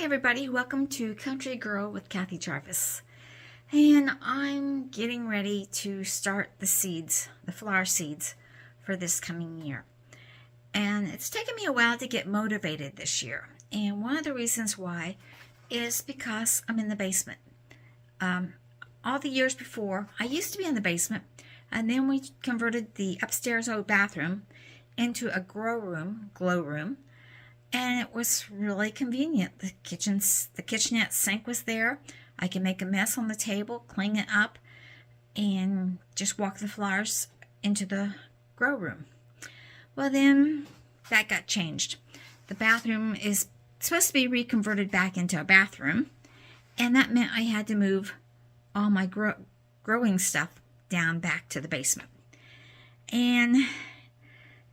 everybody, welcome to Country Girl with Kathy Jarvis. And I'm getting ready to start the seeds, the flower seeds for this coming year. And it's taken me a while to get motivated this year. And one of the reasons why is because I'm in the basement. All the years before, I used to be in the basement, and then we converted the upstairs old bathroom into a glow room. And it was really convenient. The kitchenette sink was there. I can make a mess on the table, clean it up, and just walk the flowers into the grow room. Well, then that got changed. The bathroom is supposed to be reconverted back into a bathroom, and that meant I had to move all my growing stuff down back to the basement. And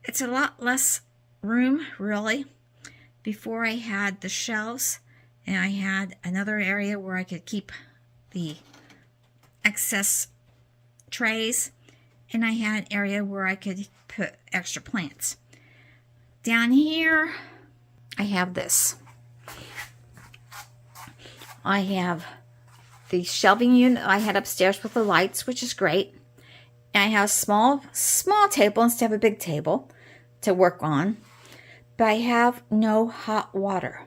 it's a lot less room, really. Before I had the shelves, and I had another area where I could keep the excess trays, and I had an area where I could put extra plants. Down here, I have this. I have the shelving unit I had upstairs with the lights, which is great. And I have a small table instead of a big table to work on. But I have no hot water.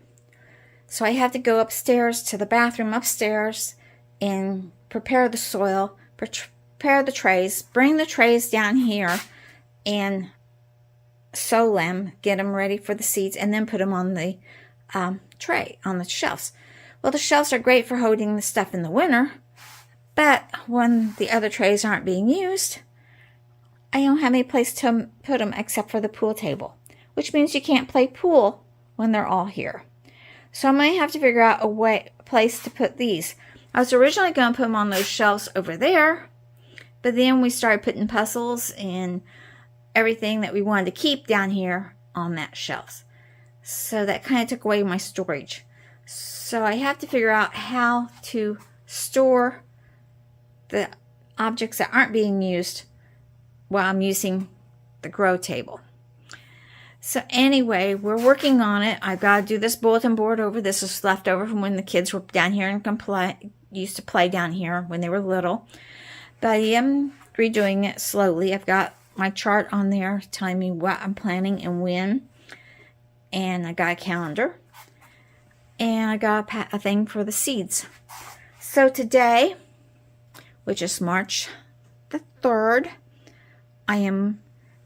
So I have to go upstairs to the bathroom upstairs and prepare the soil, prepare the trays, bring the trays down here and sow them, get them ready for the seeds, and then put them on the tray, on the shelves. Well, the shelves are great for holding the stuff in the winter, but when the other trays aren't being used, I don't have any place to put them except for the pool table, which means you can't play pool when they're all here. So I'm going to have to figure out a place to put these. I was originally going to put them on those shelves over there, but then we started putting puzzles and everything that we wanted to keep down here on that shelf. So that kind of took away my storage. So I have to figure out how to store the objects that aren't being used while I'm using the grow table. So anyway, we're working on it. I've got to do this bulletin board over. This is left over from when the kids were down here and used to play down here when they were little. But I am redoing it slowly. I've got my chart on there telling me what I'm planning and when. And I got a calendar. And I got a thing for the seeds. So today, which is March the 3rd, I am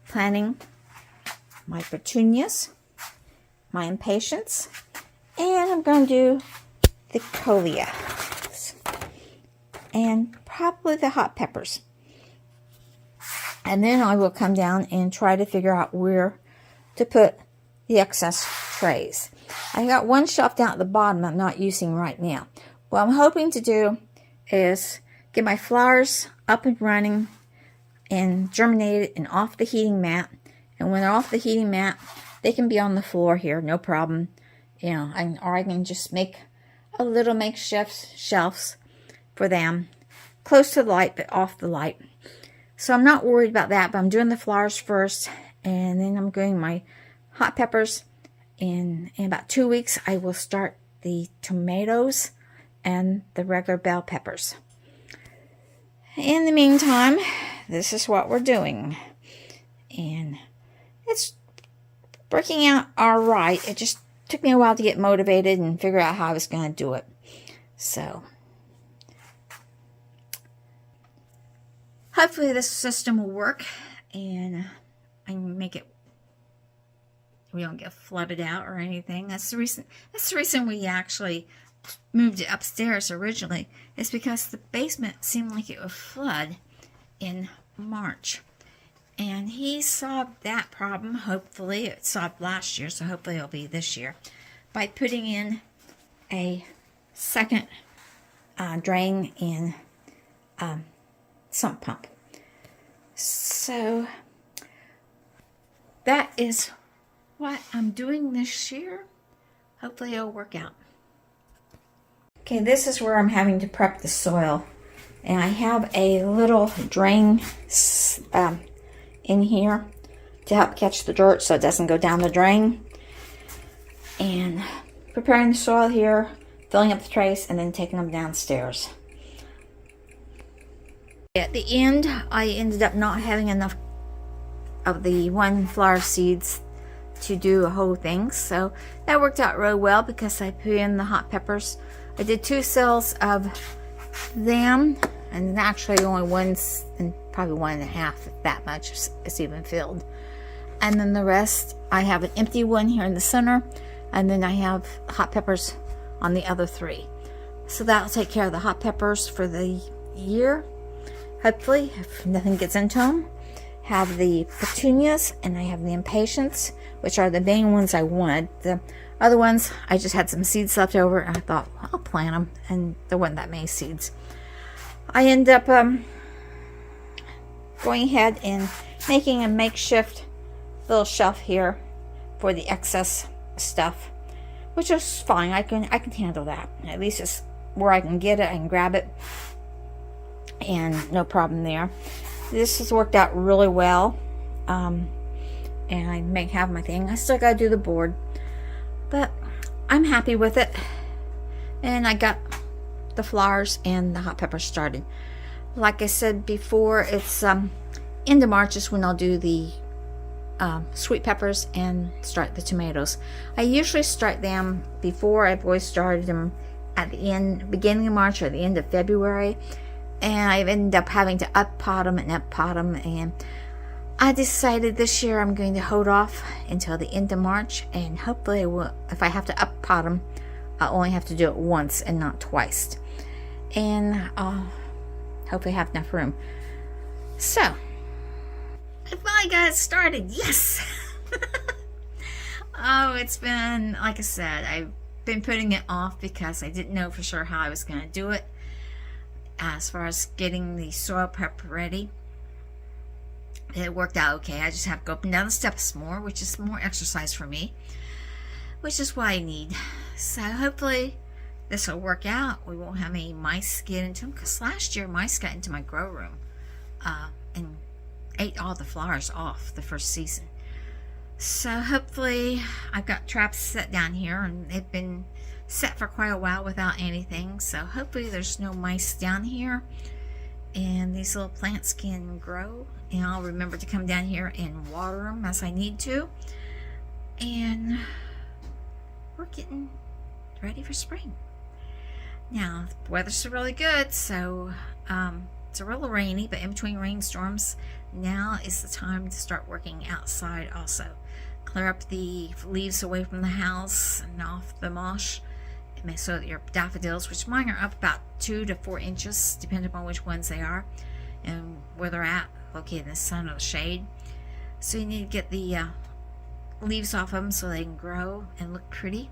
planting my petunias, my impatiens, and I'm going to do the coleus and probably the hot peppers. And then I will come down and try to figure out where to put the excess trays. I got one shelf down at the bottom I'm not using right now. What I'm hoping to do is get my flowers up and running and germinated and off the heating mat. And when they're off the heating mat, they can be on the floor here, no problem. You know, or I can just make a little makeshift shelves for them, close to the light, but off the light. So I'm not worried about that, but I'm doing the flowers first, and then I'm doing my hot peppers. In about 2 weeks, I will start the tomatoes and the regular bell peppers. In the meantime, this is what we're doing. And it's working out all right. It just took me a while to get motivated and figure out how I was going to do it. So, hopefully this system will work and I can make it, we don't get flooded out or anything. That's the reason we actually moved it upstairs originally. It's because the basement seemed like it would flood in March. And he solved that problem, hopefully. It solved last year, so hopefully it'll be this year, by putting in a second drain and sump pump. So that is what I'm doing this year. Hopefully it'll work out. Okay, this is where I'm having to prep the soil. And I have a little drain in here to help catch the dirt so it doesn't go down the drain. And preparing the soil here, filling up the trays, and then taking them downstairs. At the end, I ended up not having enough of the one flower seeds to do a whole thing, so that worked out really well because I put in the hot peppers. I did 2 cells of them, and actually only one's, and probably 1.5 if that much is even filled. And then the rest, I have an empty one here in the center, and then I have hot peppers on the other 3. So that'll take care of the hot peppers for the year, hopefully, if nothing gets into them. Have the petunias, and I have the impatiens, which are the main ones I wanted. The other ones, I just had some seeds left over, and I thought, well, I'll plant them, and there wasn't that many seeds. I end up going ahead and making a makeshift little shelf here for the excess stuff, which is fine. I can handle that. At least it's where I can get it, I can grab it, and no problem there. This has worked out really well, and I may have my thing. I still gotta do the board, but I'm happy with it. And I got the flowers and the hot peppers started. Like I said before, it's end of March is when I'll do the sweet peppers and start the tomatoes. I usually start them before. I've always started them at the beginning of March or the end of February. And I've ended up having to up-pot them, and I decided this year I'm going to hold off until the end of March, and hopefully I will, if I have to up-pot them, I'll only have to do it once and not twice. And I'll hopefully have enough room. So, I finally got it started, yes! Oh, it's been, like I said, I've been putting it off because I didn't know for sure how I was going to do it. As far as getting the soil prep ready, it worked out okay. I just have to go up and down the steps more, which is more exercise for me, which is what I need. So hopefully this will work out. We won't have any mice get into them, because last year mice got into my grow room and ate all the flowers off the first season. So hopefully I've got traps set down here, and they've been set for quite a while without anything, so hopefully there's no mice down here and these little plants can grow, and I'll remember to come down here and water them as I need to. And we're getting ready for spring now. The weather's really good, so it's a little rainy, but in between rainstorms, now is the time to start working outside also. Clear up the leaves away from the house and off the mulch, so that your daffodils, which mine are up about 2 to 4 inches, depending upon which ones they are and where they're at, located in the sun or the shade. So you need to get the leaves off them so they can grow and look pretty,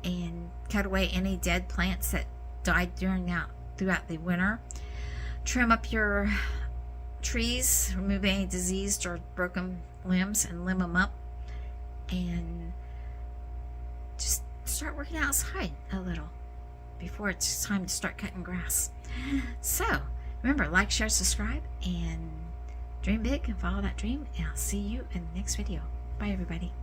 and cut away any dead plants that died throughout the winter. Trim up your trees, remove any diseased or broken limbs and limb them up, and just start working outside a little before it's time to start cutting grass. So remember, like, share, subscribe, and dream big and follow that dream, and I'll see you in the next video. Bye everybody.